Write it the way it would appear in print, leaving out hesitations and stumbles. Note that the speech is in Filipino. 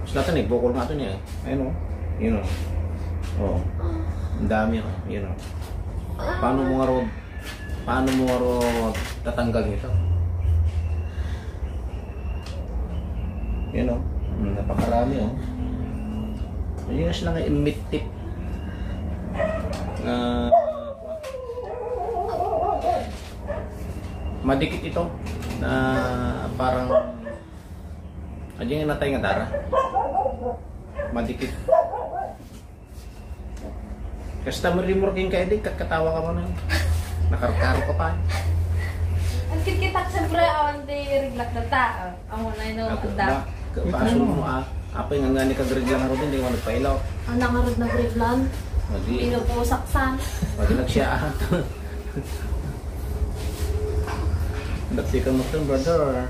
Natin eh, bukol nga ito niya eh. Ayun o. Yun o. Oo. Ang dami o. Yun o. Paano mo nga ro tatanggal nito? Yun o. Napakarami o. Yun na sila nga mid tip. Madikit ito na parang yung natay nga dara. Madikit. Customer remorking ka edi katawa ka mo na. Nakarkaro ka pa. Ang kikitak siyempre ang di riglak na tao. Ang muna ino anda. Paso mo apa yung nga ni kagreglang aro din, di mo nagpailaw. Ang nangarod na griglan. Ino po saksan. Pag nagsiyaan. Dati ka mo ito, brother.